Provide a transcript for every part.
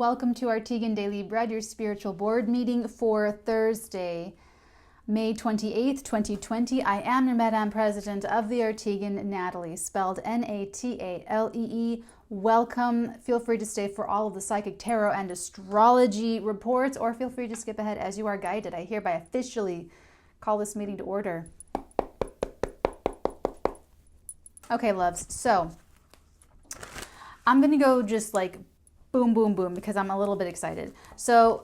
welcome to Arteagan Daily Bread, your spiritual board meeting for Thursday, May 28th, 2020. I am your Madam President of the Arteagan, Natalee, spelled Natalee. Welcome. Feel free to stay for all of the psychic tarot and astrology reports, or feel free to skip ahead as you are guided. I hereby officially call this meeting to order. Okay, loves, so I'm going to go just like boom, boom, boom, because I'm a little bit excited. So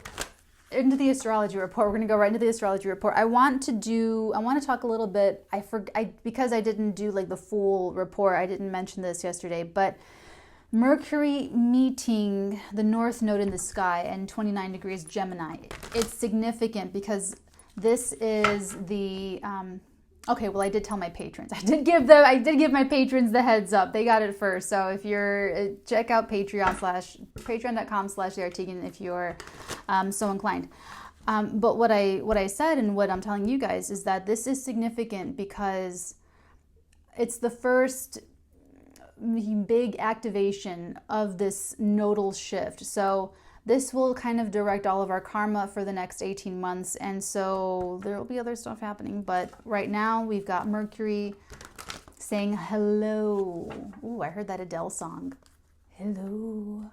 into the astrology report, we're going to go right into the astrology report. I want to talk a little bit, because I didn't do like the full report, I didn't mention this yesterday, but Mercury meeting the North Node in the sky and 29 degrees Gemini. It's significant because this is the, okay, well, I did tell my patrons. I did give my patrons the heads up. They got it first. So if you're, check out patreon.com/thearteagan if you're so inclined. But what I said and what I'm telling you guys is that this is significant because it's the first big activation of this nodal shift. So this will kind of direct all of our karma for the next 18 months. And so there will be other stuff happening. But right now we've got Mercury saying hello. Ooh, I heard that Adele song. Hello.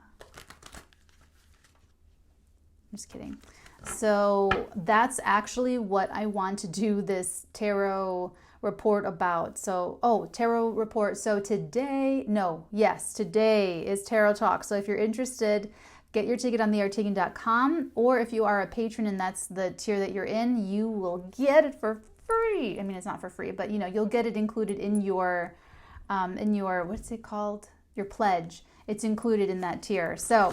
I'm just kidding. So that's actually what I want to do this tarot report about. So, tarot report. So today is Tarot Talk. So if you're interested, get your ticket on thearteagan.com, or if you are a patron and that's the tier that you're in, you will get it for free. I mean, it's not for free, but you'll get it included in your what's it called? Your pledge. It's included in that tier. So,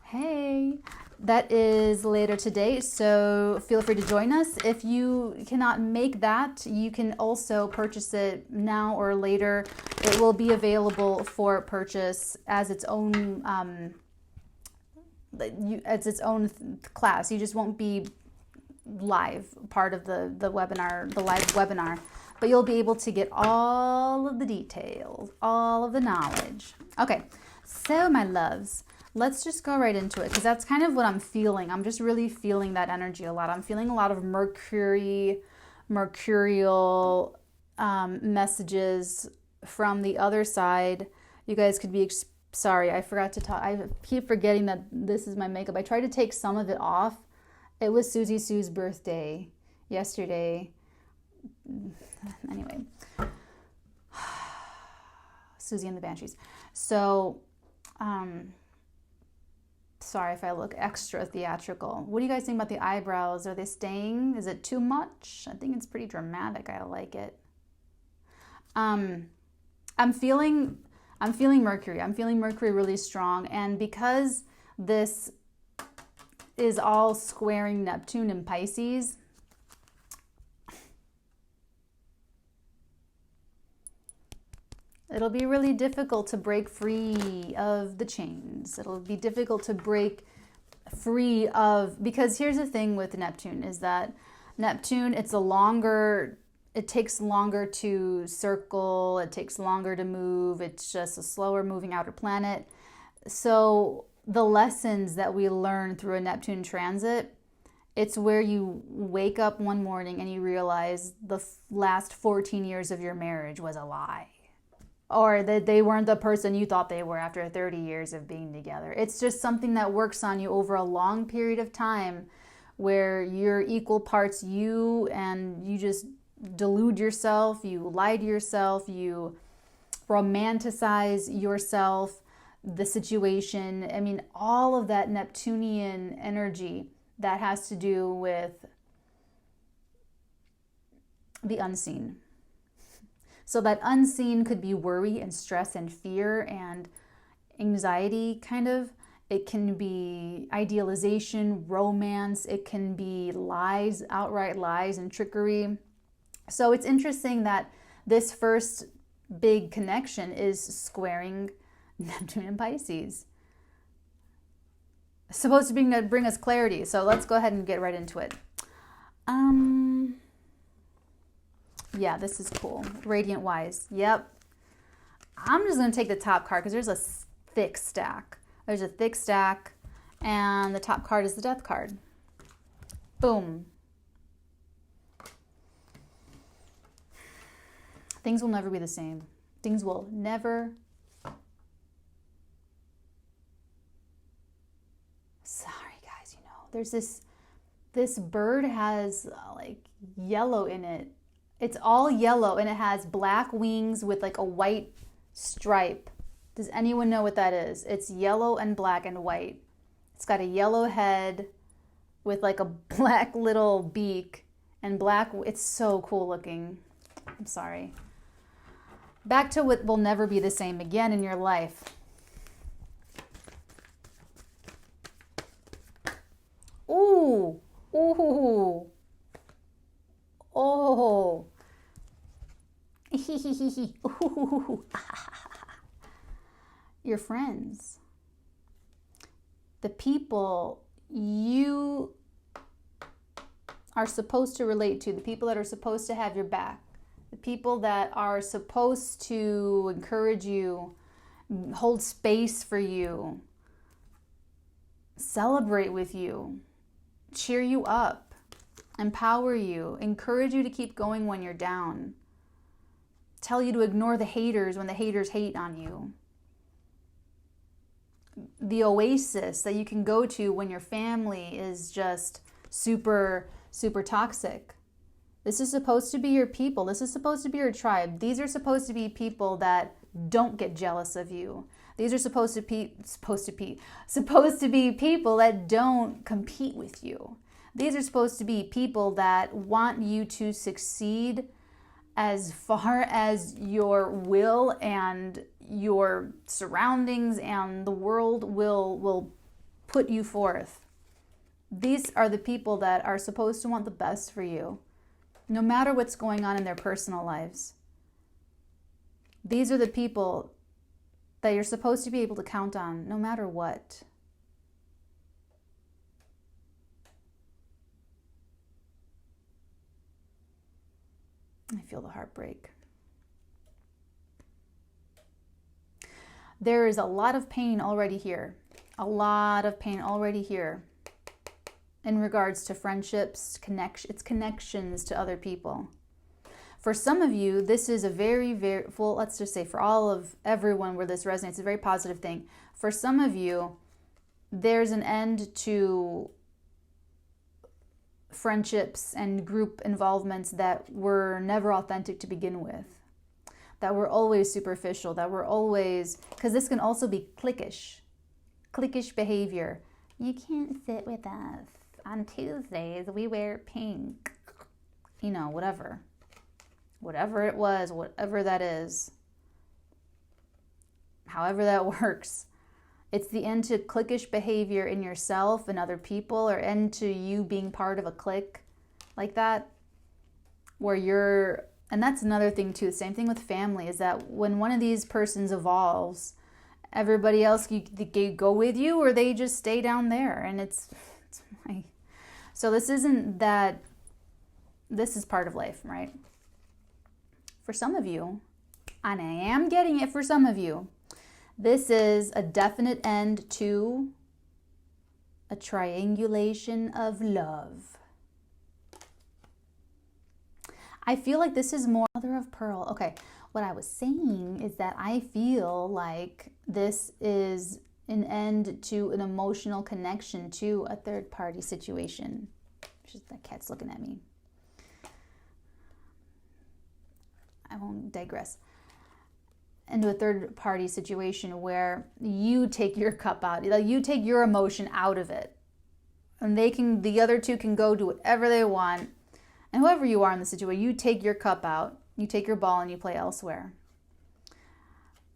hey, that is later today, so feel free to join us. If you cannot make that, you can also purchase it now or later. It will be available for purchase as its own class. You just won't be live part of the webinar, the live webinar, but you'll be able to get all of the details, all of the knowledge. Okay, so my loves, let's just go right into it because that's kind of what I'm feeling. I'm just really feeling that energy a lot. I'm feeling a lot of mercurial messages from the other side. You guys could be sorry, I forgot to talk. I keep forgetting that this is my makeup. I tried to take some of it off. It was Susie Sue's birthday yesterday. Anyway, Susie and the Banshees. So, sorry if I look extra theatrical. What do you guys think about the eyebrows? Are they staying? Is it too much? I think it's pretty dramatic. I like it. I'm feeling Mercury. I'm feeling Mercury really strong. And because this is all squaring Neptune and Pisces, it'll be really difficult to break free of the chains. It'll be difficult to break free of, because here's the thing with Neptune is that Neptune, it takes longer to circle, it takes longer to move, it's just a slower moving outer planet. So the lessons that we learn through a Neptune transit, it's where you wake up one morning and you realize the last 14 years of your marriage was a lie. Or that they weren't the person you thought they were after 30 years of being together. It's just something that works on you over a long period of time where you're equal parts you, and you just delude yourself, you lie to yourself, you romanticize yourself, the situation. I mean, all of that Neptunian energy that has to do with the unseen. So that unseen could be worry and stress and fear and anxiety, kind of. It can be idealization, romance. It can be lies, outright lies and trickery. So it's interesting that this first big connection is squaring Neptune and Pisces. It's supposed to bring us clarity. So let's go ahead and get right into it. Yeah, this is cool. Radiant Wise. Yep. I'm just going to take the top card because there's a thick stack. There's a thick stack. And the top card is the Death card. Boom. Things will never be the same. Things will never. Sorry, guys, you know, there's this bird has like yellow in it. It's all yellow and it has black wings with like a white stripe. Does anyone know what that is? It's yellow and black and white. It's got a yellow head with like a black little beak and black. It's so cool looking. I'm sorry. Back to what will never be the same again in your life. Ooh. Ooh. Oh. Ooh. Your friends. The people you are supposed to relate to, the people that are supposed to have your back, the people that are supposed to encourage you, hold space for you, celebrate with you, cheer you up, empower you, encourage you to keep going when you're down, tell you to ignore the haters when the haters hate on you. The oasis that you can go to when your family is just super, super toxic. This is supposed to be your people. This is supposed to be your tribe. These are supposed to be people that don't get jealous of you. These are supposed to be people that don't compete with you. These are supposed to be people that want you to succeed as far as your will and your surroundings and the world will put you forth. These are the people that are supposed to want the best for you, no matter what's going on in their personal lives. These are the people that you're supposed to be able to count on, no matter what. I feel the heartbreak. There is a lot of pain already here. A lot of pain already here in regards to friendships, its connections to other people. For some of you, this is a very, very, well, let's just say for everyone where this resonates, a very positive thing. For some of you, there's an end to friendships and group involvements that were never authentic to begin with, that were always superficial, that were always, because this can also be cliquish behavior. You can't sit with us. On Tuesdays, we wear pink. You know, whatever it was, whatever that is, however that works. It's the end to cliquish behavior in yourself and other people, or end to you being part of a clique like that, where you're, and that's another thing too, the same thing with family, is that when one of these persons evolves, everybody else, they go with you or they just stay down there. And so this isn't that, this is part of life, right? For some of you, and I am getting it for some of you, this is a definite end to a triangulation of love. I feel like this is more mother of pearl. Okay, what I was saying is that I feel like this is an end to an emotional connection to a third party situation. Just that cat's looking at me. I won't digress. Into a third party situation where you take your cup out, like you take your emotion out of it, and the other two can go do whatever they want, and whoever you are in the situation, you take your cup out, you take your ball and you play elsewhere.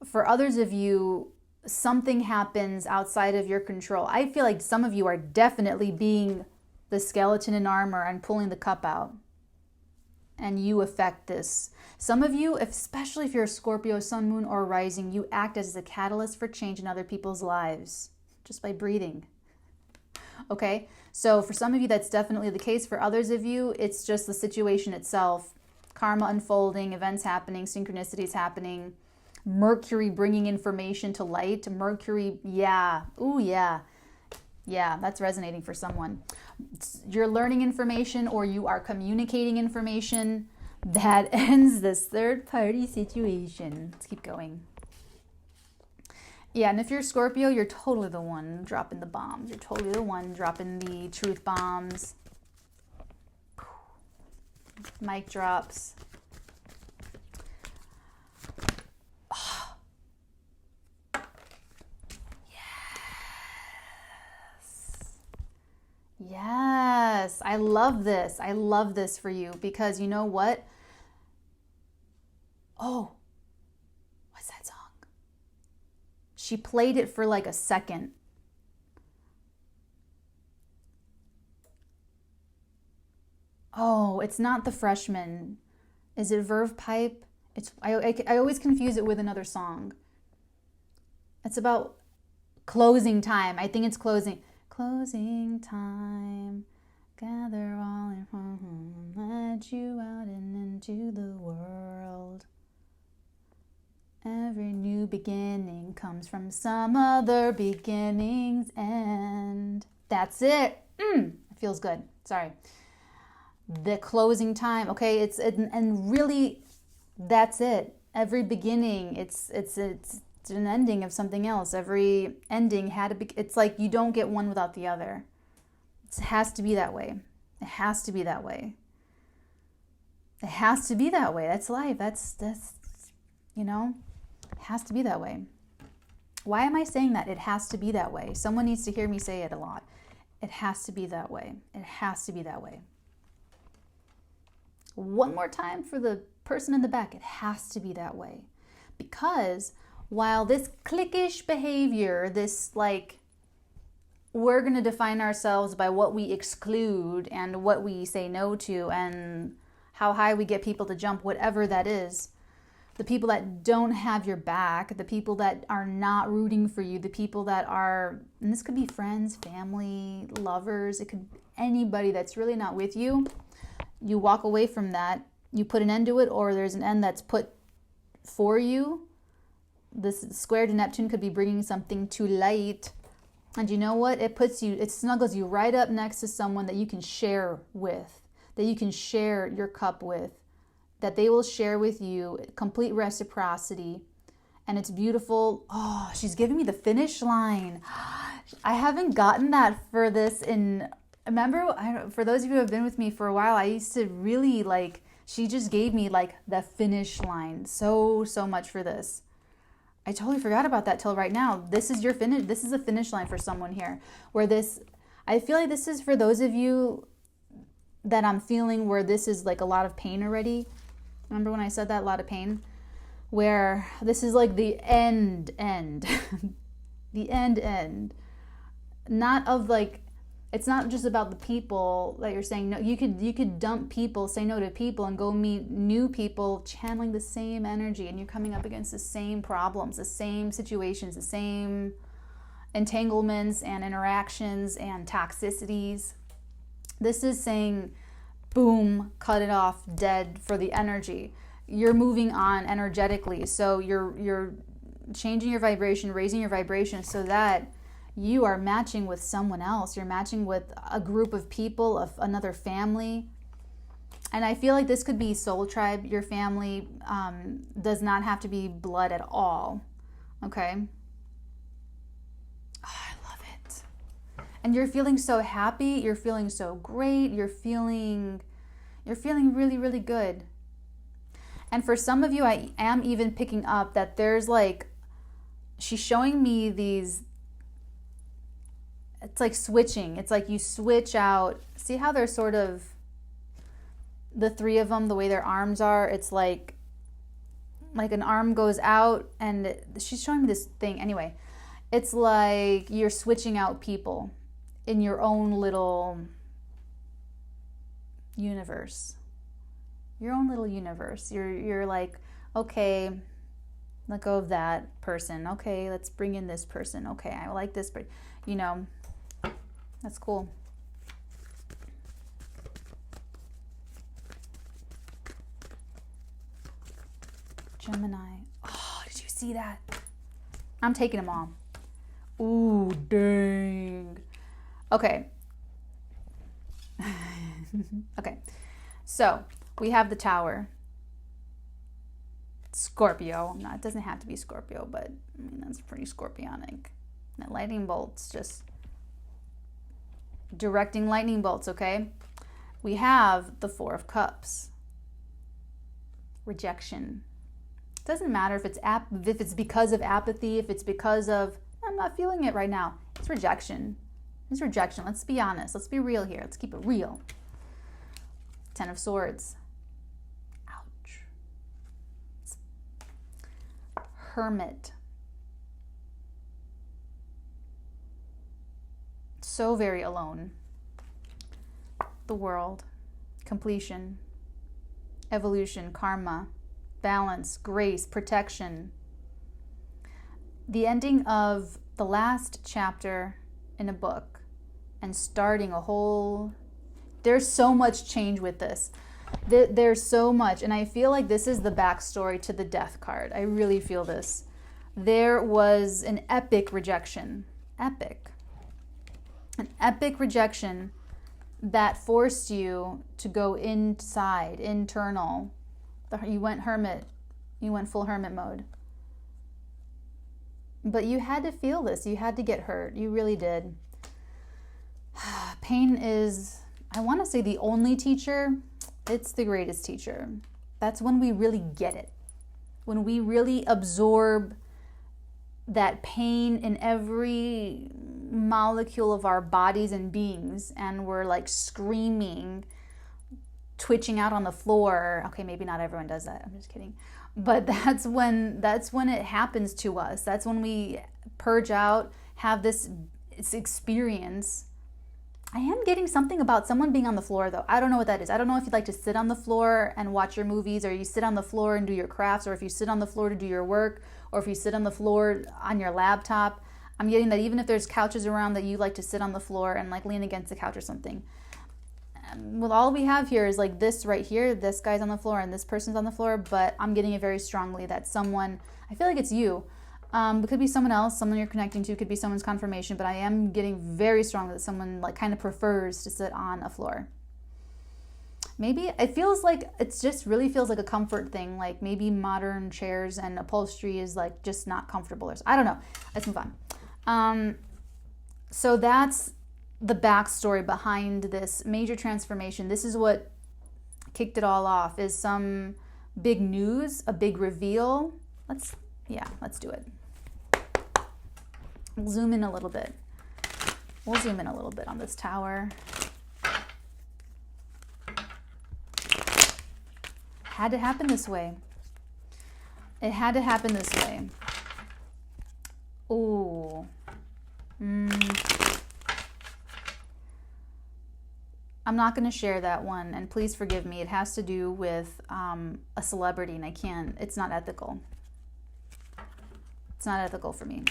For others of you, something happens outside of your control. I feel like some of you are definitely being the skeleton in armor and pulling the cup out. And you affect this. Some of you, especially if you're a Scorpio, Sun, Moon, or Rising, you act as a catalyst for change in other people's lives just by breathing. Okay? So for some of you, that's definitely the case. For others of you, it's just the situation itself. Karma unfolding, events happening, synchronicities happening, Mercury bringing information to light. Mercury, yeah. Ooh, yeah. Yeah, that's resonating for someone. You're learning information or you are communicating information that ends this third party situation. Let's keep going. Yeah, and if you're Scorpio, you're totally the one dropping the bombs. You're totally the one dropping the truth bombs. Mic drops. Yes, I love this. I love this for you because you know what? Oh, what's that song? She played it for like a second. Oh, it's not The Freshman. Is it Verve Pipe? I always confuse it with another song. It's about closing time. I think it's closing time. Gather all in home, let you out and into the world. Every new beginning comes from some other beginning's end. That's it. It feels good. Sorry. The closing time. Okay, and really, that's it. Every beginning, it's an ending of something else. Every ending had to be. It's like you don't get one without the other. It has to be that way. It has to be that way. It has to be that way. That's life. That's you know, it has to be that way. Why am I saying that? It has to be that way. Someone needs to hear me say it a lot. It has to be that way. It has to be that way. One more time for the person in the back. It has to be that way. Because while this cliquish behavior, this like, we're going to define ourselves by what we exclude and what we say no to and how high we get people to jump, whatever that is. The people that don't have your back, the people that are not rooting for you, the people that are, and this could be friends, family, lovers, it could be anybody that's really not with you. You walk away from that, you put an end to it, or there's an end that's put for you. This square to Neptune could be bringing something to light. And you know what? It snuggles you right up next to someone that you can share with, that you can share your cup with, that they will share with you, complete reciprocity. And it's beautiful. Oh, she's giving me the finish line. I haven't gotten that for this remember, for those of you who have been with me for a while, I used to really she just gave me the finish line so much for this. I totally forgot about that till right now. This is your finish. This is a finish line for someone here. I feel like this is for those of you that I'm feeling where this is a lot of pain already. Remember when I said that, a lot of pain? Where this is the end. The end. Not of it's not just about the people that you're saying no. You could dump people, say no to people, and go meet new people channeling the same energy, and you're coming up against the same problems, the same situations, the same entanglements and interactions and toxicities. This is saying, boom, cut it off, dead for the energy. You're moving on energetically, so you're changing your vibration, raising your vibration, so that you are matching with someone else. You're matching with a group of people, of another family. And I feel like this could be soul tribe. Your family does not have to be blood at all. Okay? Oh, I love it. And you're feeling so happy. You're feeling so great. You're feeling really, really good. And for some of you, I am even picking up that there's she's showing me these, it's switching. It's you switch out. See how they're sort of, the three of them, the way their arms are, it's like an arm goes out, and she's showing me this thing. Anyway, it's like you're switching out people in your own little universe. Your own little universe. You're like, okay, let go of that person. Okay, let's bring in this person. Okay, I like this, but that's cool. Gemini. Oh, did you see that? I'm taking them all. Ooh, dang. Okay. Okay. So we have the Tower. Scorpio. It doesn't have to be Scorpio, but I mean, that's pretty scorpionic. That lightning bolts, just directing lightning bolts, okay? We have the Four of Cups. Rejection. It doesn't matter if it's because of apathy, if it's because of, I'm not feeling it right now. It's rejection. It's rejection. Let's be honest. Let's be real here. Let's keep it real. Ten of Swords. Ouch. Hermit. So very alone. The World. Completion. Evolution. Karma. Balance. Grace. Protection. The ending of the last chapter in a book and starting a whole... There's so much change with this. There's so much. And I feel like this is the backstory to the Death card. I really feel this. There was an epic rejection. Epic. An epic rejection that forced you to go inside, internal. You went hermit. You went full hermit mode. But you had to feel this. You had to get hurt. You really did. Pain is, I want to say, the only teacher. It's the greatest teacher. That's when we really get it. When we really absorb that pain in every molecule of our bodies and beings, and we're like screaming, twitching out on the floor. Okay, maybe not everyone does that. I'm just kidding. But that's when it happens to us. That's when we purge out, have this experience. I am getting something about someone being on the floor, though. I don't know what that is. I don't know if you'd like to sit on the floor and watch your movies, or you sit on the floor and do your crafts, or if you sit on the floor to do your work, or if you sit on the floor on your laptop. I'm getting that even if there's couches around, that you like to sit on the floor and like lean against the couch or something. Well, all we have here is like this right here. This guy's on the floor and this person's on the floor, but I'm getting it very strongly that someone, I feel like it's you. It could be someone else, someone you're connecting to, could be someone's confirmation, but I am getting very strongly that someone like kind of prefers to sit on a floor. Maybe it feels like, it just really feels like a comfort thing. Like maybe modern chairs and upholstery is like just not comfortable, or I don't know. Let's move on. So that's the backstory behind this major transformation. This is what kicked it all off, is some big news, a big reveal. Let's do it. We'll zoom in a little bit. We'll zoom in a little bit on this Tower. Had to happen this way. It had to happen this way. Ooh. I'm not going to share that one, and please forgive me. It has to do with a celebrity, and I can't. It's not ethical. It's not ethical for me.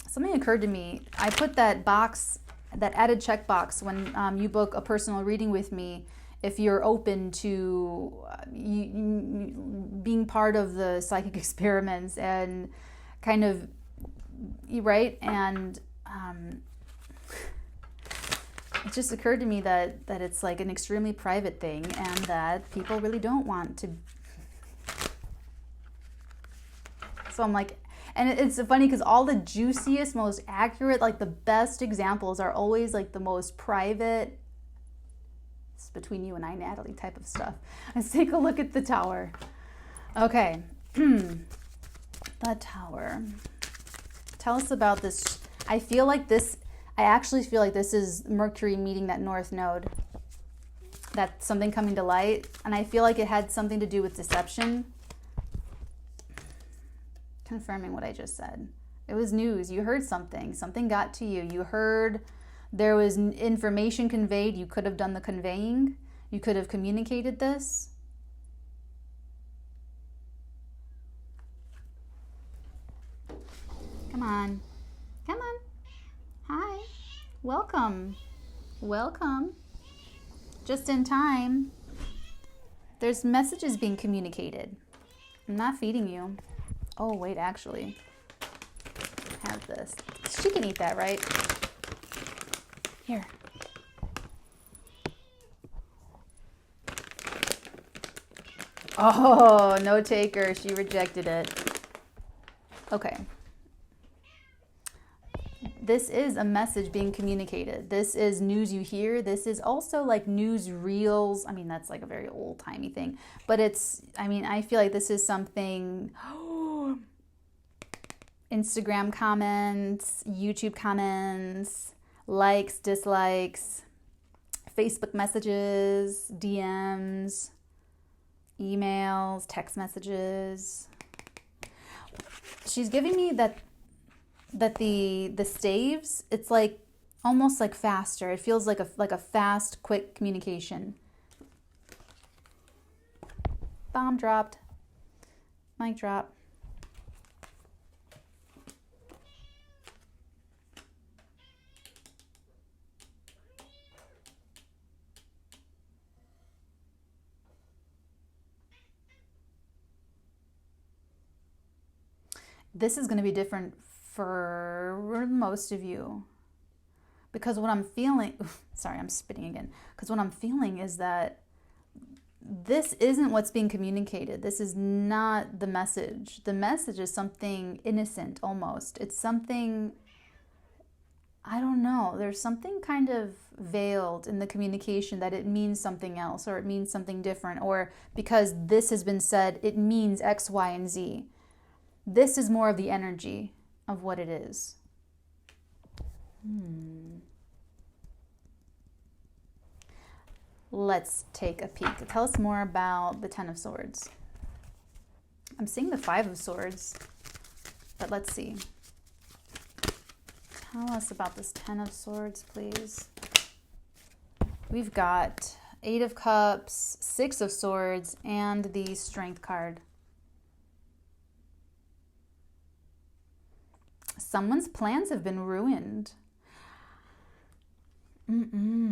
Something occurred to me. I put that box, that added checkbox when you book a personal reading with me, if you're open to being part of the psychic experiments and kind of, right? And it just occurred to me that it's like an extremely private thing, and that people really don't want to. So I'm like, and it's funny because all the juiciest, most accurate, like the best examples are always like the most private, it's between you and I, Natalie, type of stuff. Let's take a look at the Tower. Okay. The Tower. Tell us about this. I actually feel like this is Mercury meeting that North Node. That's something coming to light. And I feel like it had something to do with deception. Confirming what I just said. It was news. You heard something. Something got to you. You heard there was information conveyed. You could have done the conveying. You could have communicated this. Come on. Come on. Hi. Welcome. Welcome. Just in time. There's messages being communicated. I'm not feeding you. Oh, wait, actually. I have this. She can eat that, right? Here. Oh, no taker. She rejected it. Okay. This is a message being communicated. This is news you hear. This is also like news reels. I mean, that's like a very old-timey thing. But it's, I mean, I feel like this is something... Instagram comments, YouTube comments, likes, dislikes, Facebook messages, DMs, emails, text messages. She's giving me that the staves, it's like almost like faster. It feels like a fast, quick communication. Bomb dropped. Mic drop. This is going to be different for most of you, because what I'm feeling, sorry, I'm spitting again, because what I'm feeling is that this isn't what's being communicated. This is not the message. The message is something innocent almost. It's something, I don't know, there's something kind of veiled in the communication that it means something else, or it means something different, or because this has been said, it means X, Y, and Z. This is more of the energy of what it is. Let's take a peek. Tell us more about the Ten of Swords. I'm seeing the Five of Swords, but let's see. Tell us about this Ten of Swords, please. We've got Eight of Cups, Six of Swords, and the Strength card. Someone's plans have been ruined.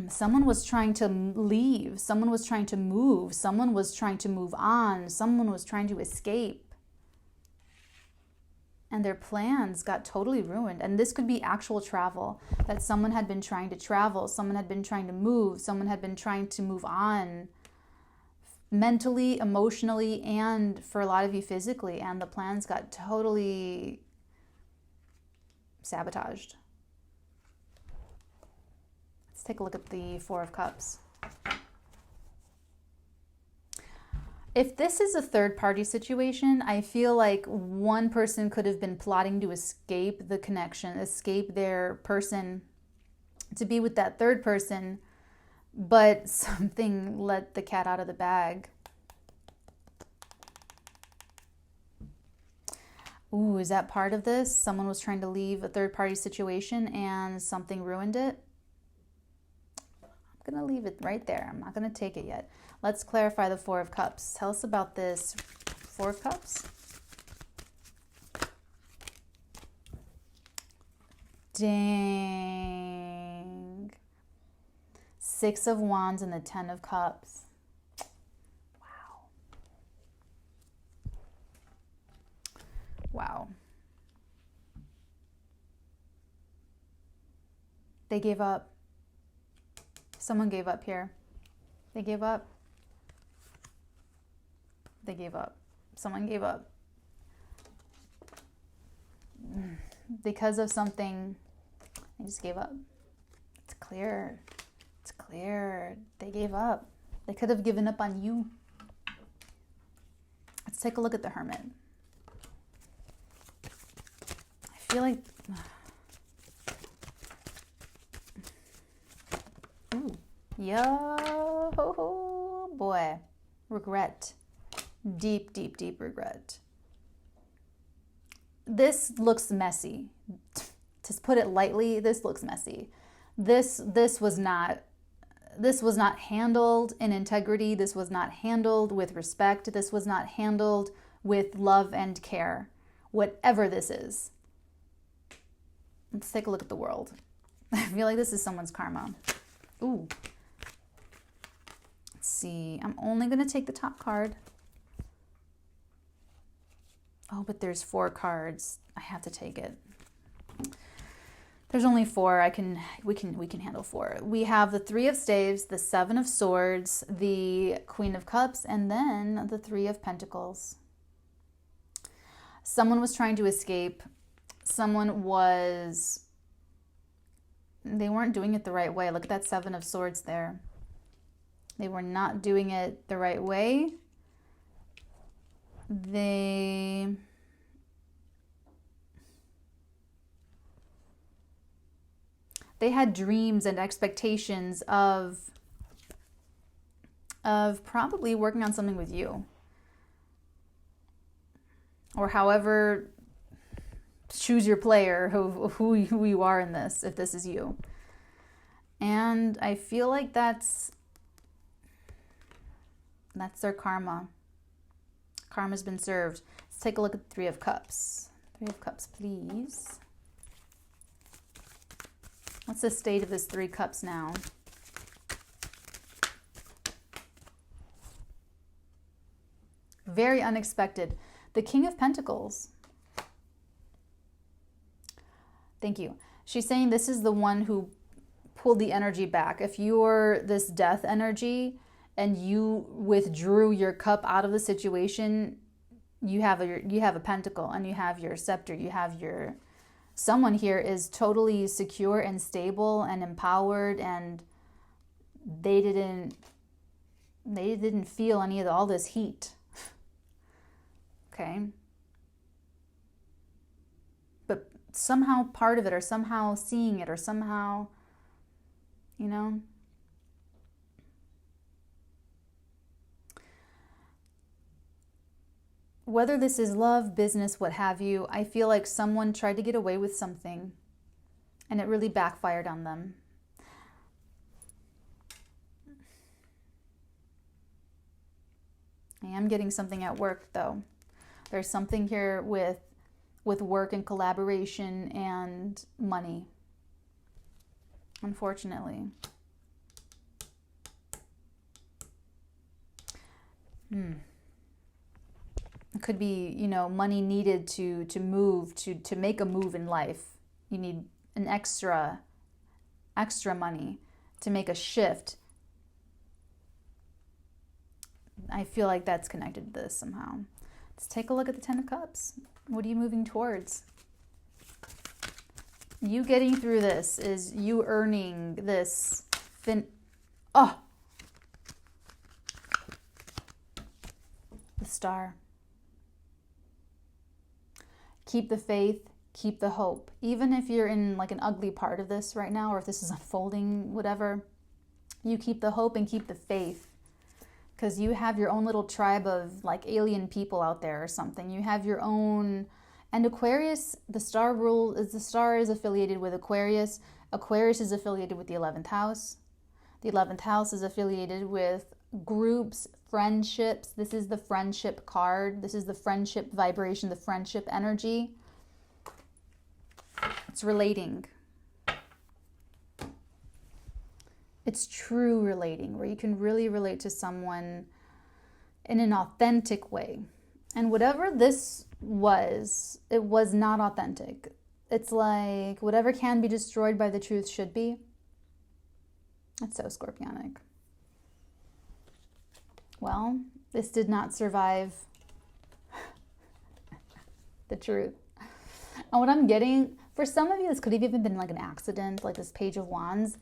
Someone was trying to leave. Someone was trying to move. Someone was trying to move on. Someone was trying to escape. And their plans got totally ruined. And this could be actual travel, that someone had been trying to travel. Someone had been trying to move. Someone had been trying to move on mentally, emotionally, and for a lot of you physically. And the plans got totally sabotaged. Let's take a look at the Four of Cups. If this is a third-party situation, I feel like one person could have been plotting to escape the connection, escape their person, to be with that third person, but something let the cat out of the bag. Ooh, is that part of this? Someone was trying to leave a third-party situation and something ruined it? I'm going to leave it right there. I'm not going to take it yet. Let's clarify the Four of Cups. Tell us about this Four of Cups. Dang. Six of Wands and the Ten of Cups. Wow. They gave up. Someone gave up here. They gave up. They gave up. Someone gave up. Because of something, they just gave up. It's clear. It's clear. They gave up. They could have given up on you. Let's take a look at the Hermit. I feel like, ooh, yo, boy, regret, deep, deep, deep regret. This looks messy. To put it lightly, this looks messy. This was not handled in integrity. This was not handled with respect. This was not handled with love and care. Whatever this is. Let's take a look at the World. I feel like this is someone's karma. Ooh. Let's see. I'm only going to take the top card. Oh, but there's 4 cards. I have to take it. There's only four. We can handle four. We have the Three of Staves, the Seven of Swords, the Queen of Cups, and then the Three of Pentacles. Someone was trying to escape. They weren't doing it the right way. Look at that Seven of Swords there. They were not doing it the right way. They had dreams and expectations of probably working on something with you. Or however, choose your player, who you are in this, if this is you. And I feel like that's their karma. Karma's been served. Let's take a look at the Three of Cups. Three of Cups, please. What's the state of this Three Cups now? Very unexpected. The King of Pentacles. Thank you. She's saying this is the one who pulled the energy back. If you're this death energy and you withdrew your cup out of the situation, you have a pentacle and you have your scepter. You have your... Someone here is totally secure and stable and empowered, and they didn't feel any of all this heat. Okay? But somehow part of it, or somehow seeing it, or somehow, you know, whether this is love, business, what have you, I feel like someone tried to get away with something and it really backfired on them. I am getting something at work though. There's something here with work and collaboration and money, unfortunately. It could be, you know, money needed to move, to make a move in life. You need an extra money to make a shift. I feel like that's connected to this somehow. Let's take a look at the Ten of Cups. What are you moving towards? You getting through this is you earning this the Star. Keep the faith, keep the hope. Even if you're in like an ugly part of this right now, or if this is unfolding, whatever, you keep the hope and keep the faith. Because you have your own little tribe of like alien people out there or something. You have your own... And Aquarius, the star is affiliated with Aquarius. Aquarius is affiliated with the 11th house. The 11th house is affiliated with groups, friendships. This is the friendship card. This is the friendship vibration, the friendship energy. It's relating. It's true relating, where you can really relate to someone in an authentic way. And whatever this was, it was not authentic. It's like whatever can be destroyed by the truth should be. That's so scorpionic. Well, this did not survive the truth. And what I'm getting, for some of you, this could have even been like an accident, like this Page of Wands.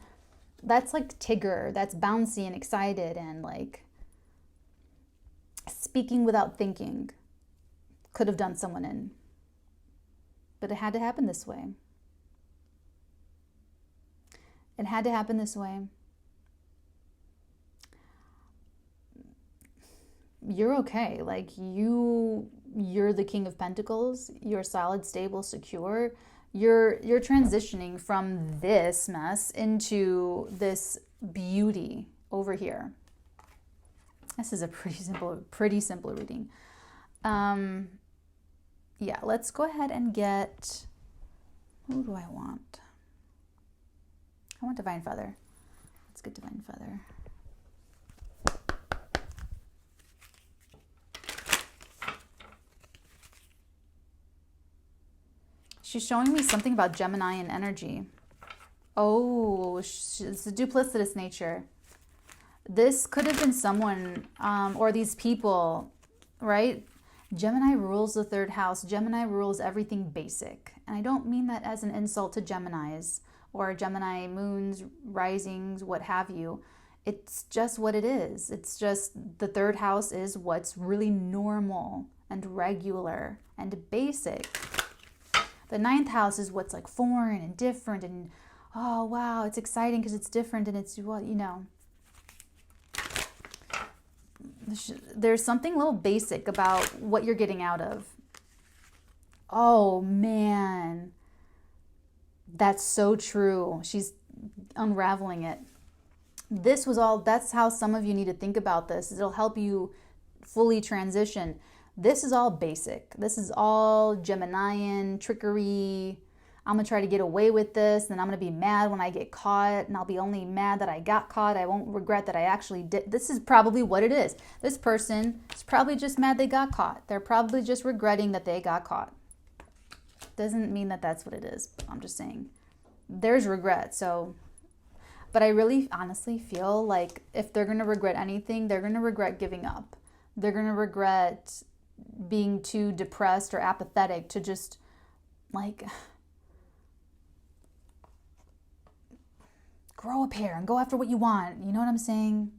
That's like Tigger. That's bouncy and excited and like speaking without thinking. Could have done someone in. But it had to happen this way. It had to happen this way. You're okay. Like you're the King of Pentacles. You're solid, stable, secure. You're transitioning from this mess into this beauty over here. This is a pretty simple reading. Yeah, let's go ahead and get, who do I want? I want Divine Feather. Let's get Divine Feather. She's showing me something about Gemini and energy. Oh, it's a duplicitous nature. This could have been someone, or these people, right? Gemini rules the third house. Gemini rules everything basic. And I don't mean that as an insult to Geminis or Gemini moons, risings, what have you. It's just what it is. It's just the third house is what's really normal and regular and basic. The ninth house is what's like foreign and different and, oh, wow, it's exciting because it's different and it's what, you know. There's something a little basic about what you're getting out of. Oh, man. That's so true. She's unraveling it. That's how some of you need to think about this. It'll help you fully transition. This is all basic. This is all Geminian trickery. I'm going to try to get away with this, and I'm going to be mad when I get caught, and I'll be only mad that I got caught. I won't regret that I actually did. This is probably what it is. This person is probably just mad they got caught. They're probably just regretting that they got caught. Doesn't mean that that's what it is. I'm just saying there's regret. So, but I really honestly feel like if they're going to regret anything, they're going to regret giving up. They're going to regret being too depressed or apathetic to just like grow a pair and go after what you want. You know what I'm saying?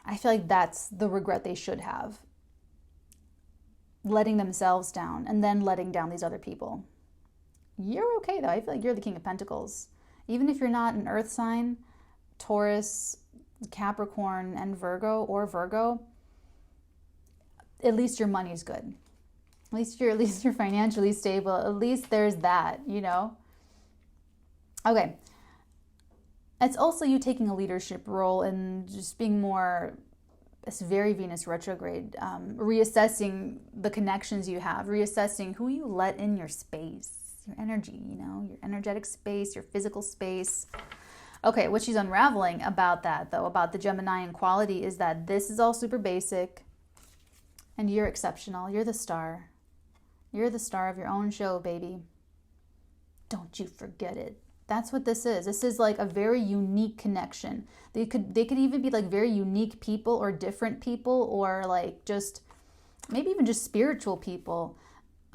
I feel like that's the regret they should have. Letting themselves down and then letting down these other people. You're okay though. I feel like you're the King of Pentacles. Even if you're not an earth sign, Taurus, Capricorn, and Virgo, at least your money's good. At least you're financially stable. At least there's that, you know? Okay. It's also you taking a leadership role and just being more, it's very Venus retrograde, reassessing the connections you have, reassessing who you let in your space, your energy, you know, your energetic space, your physical space. Okay, what she's unraveling about that, though, about the Geminian quality is that this is all super basic and you're exceptional. You're the star. You're the star of your own show, baby. Don't you forget it. That's what this is. This is like a very unique connection. They could even be like very unique people or different people or like just maybe even just spiritual people.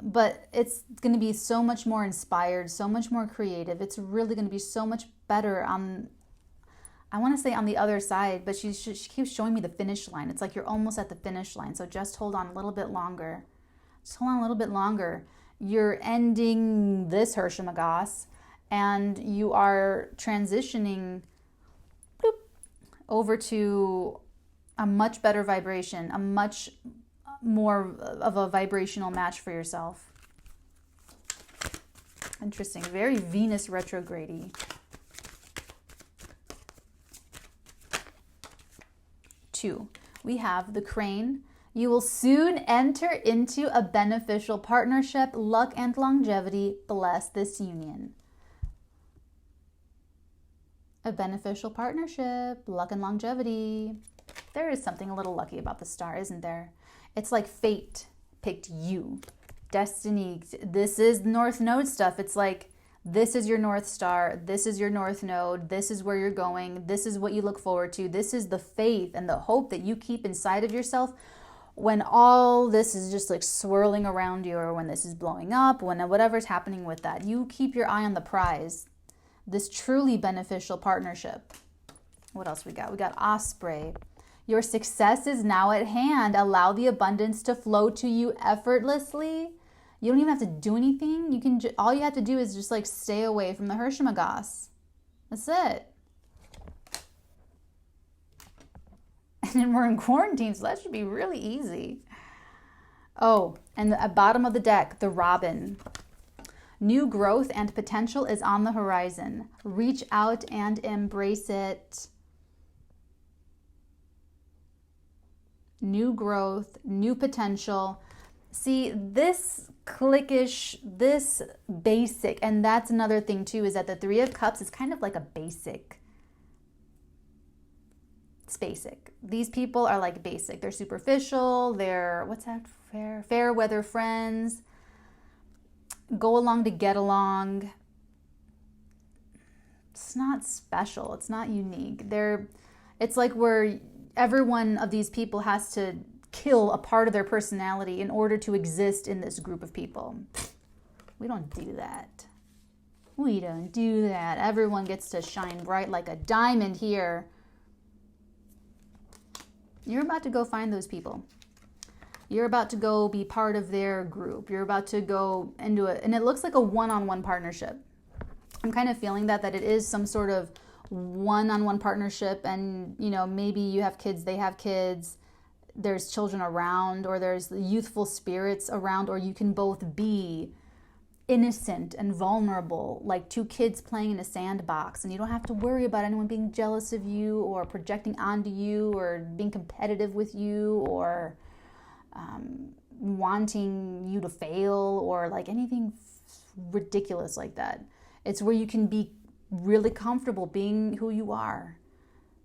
But it's going to be so much more inspired, so much more creative. It's really going to be so much better on, I want to say on the other side, but she keeps showing me the finish line. It's like you're almost at the finish line. So just hold on a little bit longer. Just hold on a little bit longer. You're ending this Hershamagas and you are transitioning over to a much better vibration, a much more of a vibrational match for yourself. Interesting. Very Venus retrograde-y. 2, we have the Crane. You will soon enter into a beneficial partnership. Luck and longevity bless this union. A beneficial partnership, luck and longevity. There is something a little lucky about the star, isn't there? It's like fate picked you. Destiny. This is North Node stuff. It's like, this is your North Star. This is your North Node. This is where you're going. This is what you look forward to. This is the faith and the hope that you keep inside of yourself when all this is just like swirling around you, or when this is blowing up, when whatever's happening with that. You keep your eye on the prize. This truly beneficial partnership. What else we got? We got Osprey. Your success is now at hand. Allow the abundance to flow to you effortlessly. You don't even have to do anything. You can all you have to do is just like stay away from the Hershamagas. That's it. And then we're in quarantine, so that should be really easy. Oh, and at bottom of the deck, the Robin. New growth and potential is on the horizon. Reach out and embrace it. New growth, new potential. See, this cliquish, this basic, and that's another thing too, is that the Three of Cups is kind of like a basic. It's basic. These people are like basic. They're superficial. They're, what's that? Fair weather friends. go along to get along. It's not special. It's not unique. It's like where every one of these people has to kill a part of their personality in order to exist in this group of people. We don't do that. We don't do that. Everyone gets to shine bright like a diamond here. You're about to go find those people. You're about to go be part of their group. You're about to go into it. And it looks like a one-on-one partnership. I'm kind of feeling that it is some sort of one-on-one partnership. And, you know, maybe you have kids, they have kids. There's children around, or there's youthful spirits around, or you can both be innocent and vulnerable, like two kids playing in a sandbox, and you don't have to worry about anyone being jealous of you or projecting onto you or being competitive with you or wanting you to fail or like anything ridiculous like that. It's where you can be really comfortable being who you are,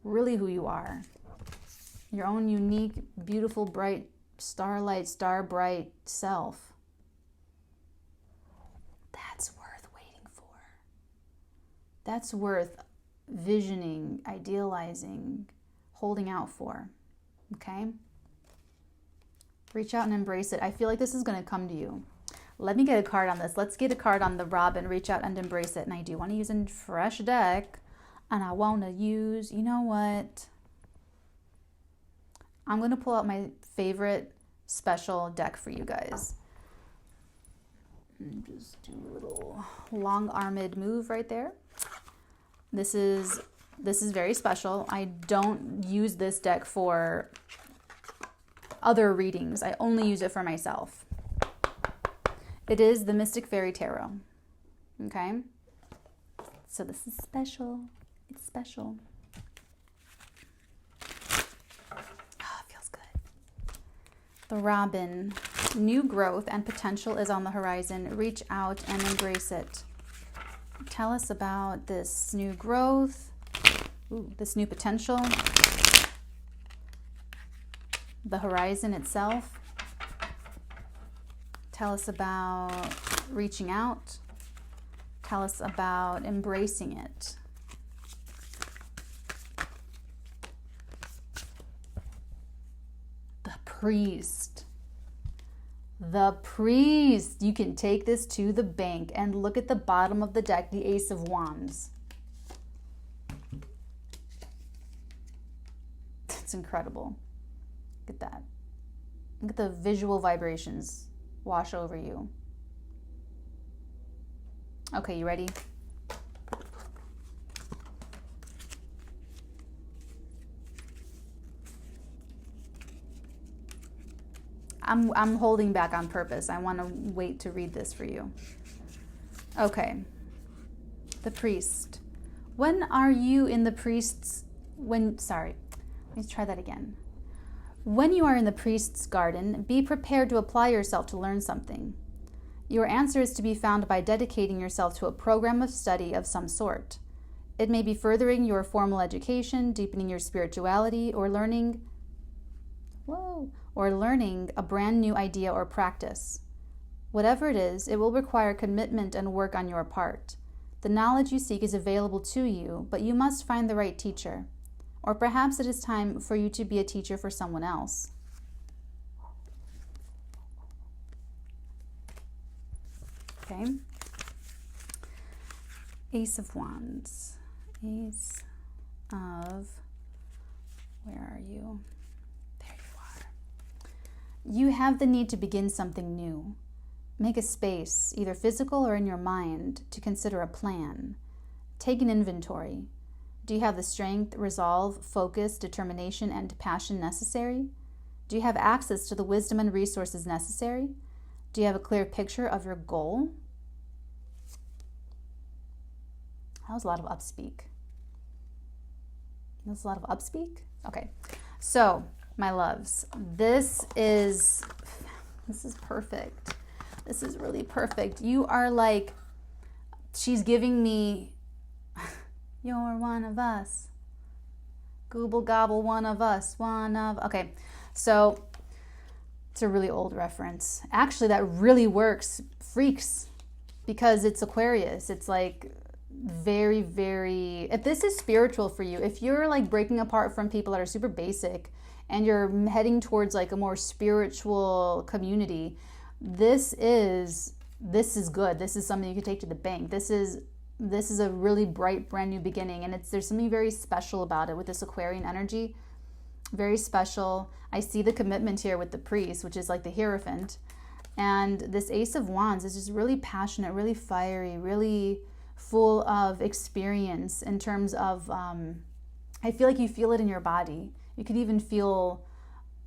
really who you are, your own unique, beautiful, bright, starlight, star bright self. That's worth waiting for. That's worth visioning, idealizing, holding out for. Okay? Reach out and embrace it. I feel like this is going to come to you. Let me get a card on this. Let's get a card on the Robin. Reach out and embrace it. And I do want to use a fresh deck. And I want to use, you know what? I'm going to pull out my favorite special deck for you guys. And just do a little long-armed move right there. This is very special. I don't use this deck for other readings. I only use it for myself. It is the Mystic Fairy Tarot. Okay? So this is special. It's special. Oh, it feels good. The Robin. New growth and potential is on the horizon. Reach out and embrace it. Tell us about this new growth, this new potential, the horizon itself. Tell us about reaching out. Tell us about embracing it. The Priest. The Priest. You can take this to the bank. And look at the bottom of the deck, the Ace of Wands. That's incredible. Look at that. Look at the visual vibrations wash over you. Okay, you ready? I'm holding back on purpose. I want to wait to read this for you. Okay. The Priest. When are you in the Priest's... Sorry. Let me try that again. When you are in the Priest's garden, be prepared to apply yourself to learn something. Your answer is to be found by dedicating yourself to a program of study of some sort. It may be furthering your formal education, deepening your spirituality, or learning a brand new idea or practice. Whatever it is, it will require commitment and work on your part. The knowledge you seek is available to you, but you must find the right teacher. Or perhaps it is time for you to be a teacher for someone else. Okay. Ace of Wands. Ace of... Where are you? There you are. You have the need to begin something new. Make a space, either physical or in your mind, to consider a plan. Take an inventory. Do you have the strength, resolve, focus, determination, and passion necessary? Do you have access to the wisdom and resources necessary? Do you have a clear picture of your goal? That was a lot of upspeak. That's a lot of upspeak? Okay. So, my loves, this is perfect. This is really perfect. You are like, she's giving me... You're one of us. Gooble gobble, one of us. Okay, so it's a really old reference. Actually, that really works. Freaks. because it's Aquarius. It's like very, very, if this is spiritual for you, if you're like breaking apart from people that are super basic and you're heading towards like a more spiritual community, this is good. This is something you can take to the bank. This is a really bright, brand new beginning, and there's something very special about it with this Aquarian energy. Very special. I see the commitment here with the priest, which is like the Hierophant, and this Ace of Wands is just really passionate, really fiery, really full of experience in terms of, I feel like you feel it in your body. You could even feel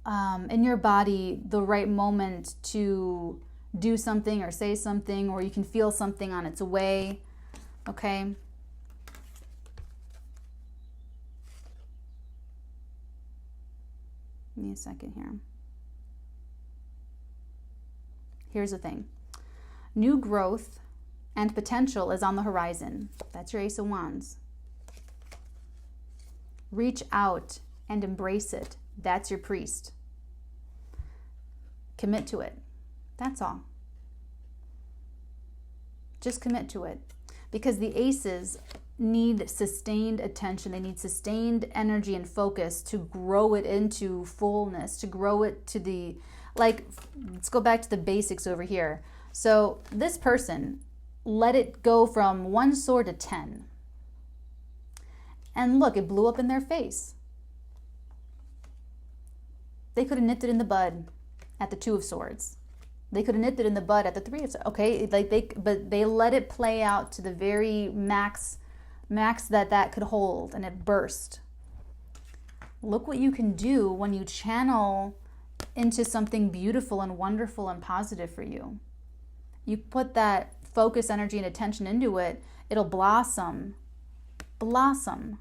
in your body the right moment to do something or say something, or you can feel something on its way. Okay. Give me a second here. Here's the thing. New growth and potential is on the horizon. That's your Ace of Wands. Reach out and embrace it. That's your priest. Commit to it. That's all. Just commit to it. Because the aces need sustained attention. They need sustained energy and focus to grow it into fullness, to grow it to the, like, let's go back to the basics over here. So this person, let it go from 1 sword to 10. And look, it blew up in their face. They could have nipped it in the bud at the 2 of Swords. They could have nipped it in the bud at the 3 of Swords. Okay, but they let it play out to the very max that could hold, and it burst. Look what you can do when you channel into something beautiful and wonderful and positive for you. You put that focus, energy, and attention into it, it'll blossom. Blossom.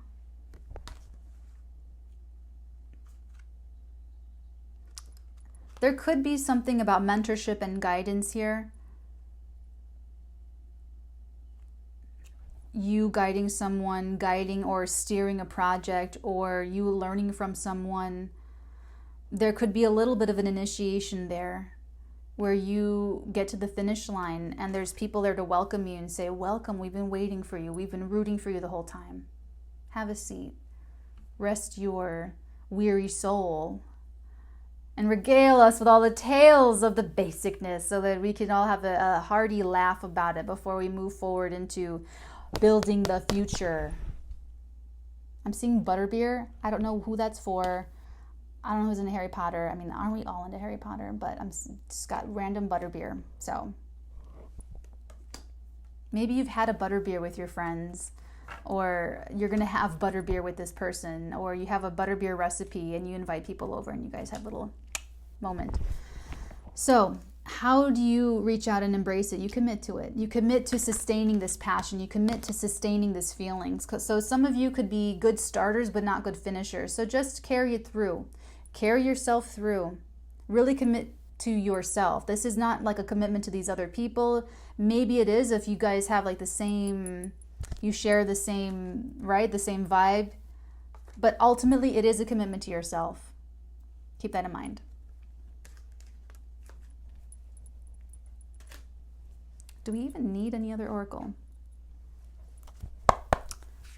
There could be something about mentorship and guidance here. You guiding someone, guiding or steering a project, or you learning from someone. There could be a little bit of an initiation there where you get to the finish line and there's people there to welcome you and say, welcome, we've been waiting for you. We've been rooting for you the whole time. Have a seat. Rest your weary soul. And regale us with all the tales of the basicness so that we can all have a hearty laugh about it before we move forward into building the future. I'm seeing butterbeer. I don't know who that's for. I don't know who's into Harry Potter. I mean, aren't we all into Harry Potter? But I'm just got random butterbeer. So maybe you've had a butterbeer with your friends, or you're going to have butterbeer with this person, or you have a butterbeer recipe and you invite people over and you guys have a little moment. So how do you reach out and embrace it? You commit to it. You commit to sustaining this passion. You commit to sustaining this feelings. So some of you could be good starters but not good finishers. So just carry it through. Carry yourself through. Really commit to yourself. This is not like a commitment to these other people. Maybe it is if you guys have like the same, you share the same, right? The same vibe. But ultimately it is a commitment to yourself. Keep that in mind. Do we even need any other oracle?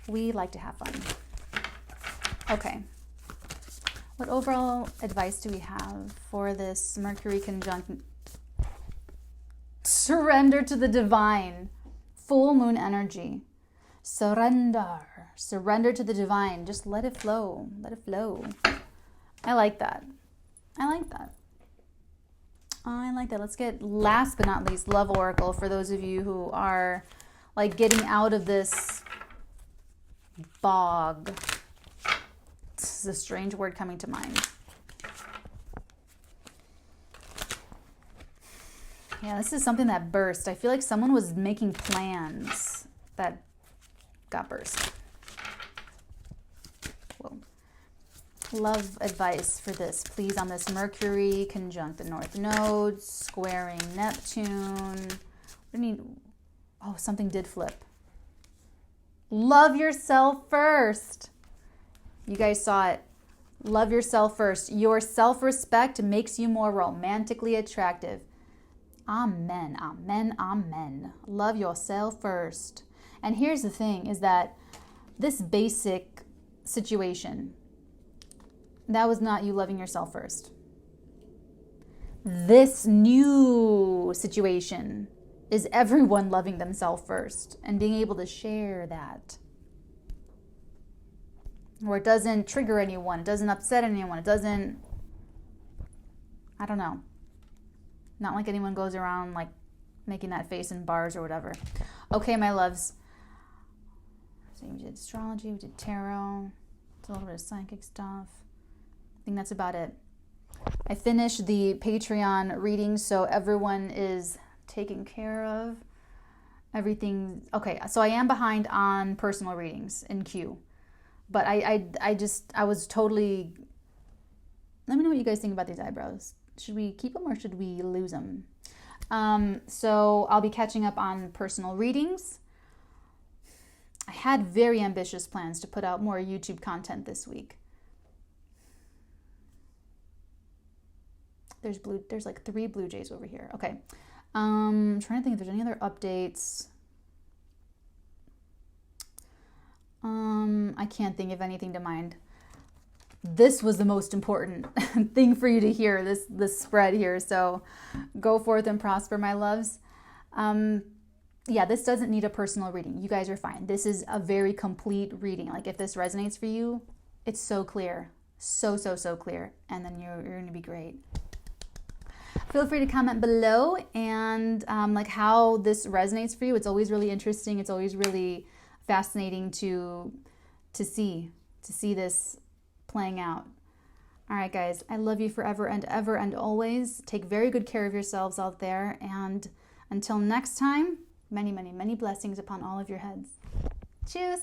We like to have fun. Okay. What overall advice do we have for this Mercury conjunct? Surrender to the divine. Full moon energy. Surrender. Surrender to the divine. Just let it flow. Let it flow. I like that. I like that. I like that. Let's get, last but not least, Love Oracle for those of you who are like getting out of this bog. This is a strange word coming to mind. Yeah, this is something that burst. I feel like someone was making plans that got burst. Whoa. Love advice for this, please, on this Mercury conjunct the North Node, squaring Neptune. What do you mean? Oh, something did flip. Love yourself first. You guys saw it. Love yourself first. Your self-respect makes you more romantically attractive. Amen, amen, amen. Love yourself first. And here's the thing is that this basic situation, that was not you loving yourself first. This new situation is everyone loving themselves first and being able to share that. Where it doesn't trigger anyone, it doesn't upset anyone, it doesn't, I don't know. Not like anyone goes around like making that face in bars or whatever. Okay, my loves. So we did astrology, we did tarot, a little bit of psychic stuff. I think that's about it. I finished the Patreon readings, so everyone is taken care of. Everything. Okay, so I am behind on personal readings in queue. But I was totally... Let me know what you guys think about these eyebrows. Should we keep them or should we lose them? So I'll be catching up on personal readings. I had very ambitious plans to put out more YouTube content this week. There's like 3 blue jays over here. Okay. I'm trying to think if there's any other updates. I can't think of anything to mind. This was the most important thing for you to hear, this spread here. So go forth and prosper, my loves. Yeah, this doesn't need a personal reading. You guys are fine. This is a very complete reading. Like if this resonates for you, it's so clear. So clear. And then you're going to be great. Feel free to comment below and like how this resonates for you. It's always really interesting. It's always really fascinating to see this playing out. All right, guys, I love you forever and ever and always. Take very good care of yourselves out there. And until next time, many, many, many blessings upon all of your heads. Cheers.